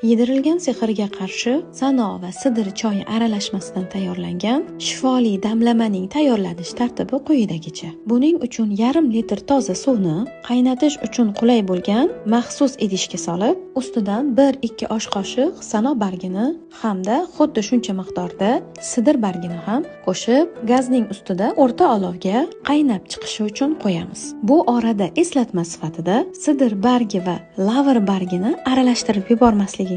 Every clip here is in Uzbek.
Yedirilgan sehrga qarshi Sano va Sidir choyi aralashmasidan tayyorlangan shifoli damlamaning tayyorlanish tartibi quyidagicha. Buning uchun yarim litr toza suvni qaynatish uchun qulay bo'lgan maxsus idishga solib, ustidan 1-2 osh qoshiq Sano bargini hamda xuddi shuncha miqdorda Sidir bargini ham qo'shib, gazning ustida o'rta olovga qaynab chiqishi uchun qo'yamiz. Bu orada eslatma sifatida Sidir bargi va lavr bargini aralashtirib yubormasligingizni,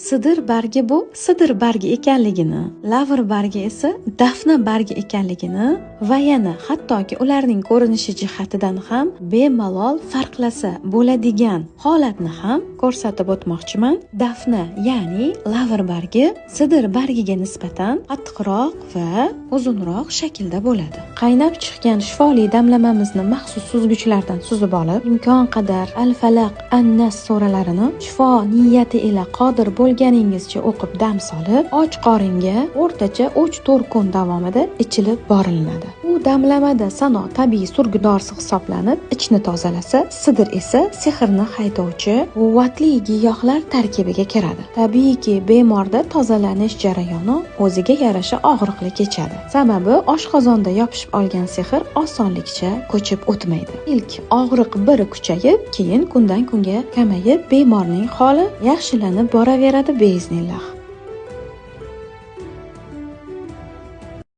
Sidir bargi bu Sidir bargi ekanligini, lavr bargi esa dafna bargi ekanligini va yana hattoki ularning ko'rinishi jihatidan ham bemalol farqlasa bo'ladigan holatni ham ko'rsatib o'tmoqchiman. Dafna, ya'ni lavr bargi Sidir bargiga nisbatan qattiqroq va uzunroq shaklda bo'ladi. Qaynab chiqqan shifoli damlamamizni maxsus suzgichlardan suzib olib, imkon qadar al-falaq, an-nas suralarini shifo niyati ila qodir bo'lganingizcha o'qib dam solib, och qoringa o'rtacha 3-4 kun davomida ichilib boriladi. Bu damlamada Sano tabiiy surgudorsi hisoblanib, ichni tozalasa, Sidir esa sehrni haydovchi quvvatli giyohlar tarkibiga kiradi. Tabiiyki, bemorda tozalanish jarayoni o'ziga yarasha og'riqli kechadi. Sababi oshqozonda yopishib olgan sehr osonlikcha ko'chib o'tmaydi. Ilk og'riq bir kuchayib, keyin kundan kunga kamayib, bemorning holi yaxshilanib boraveradi beiznillah.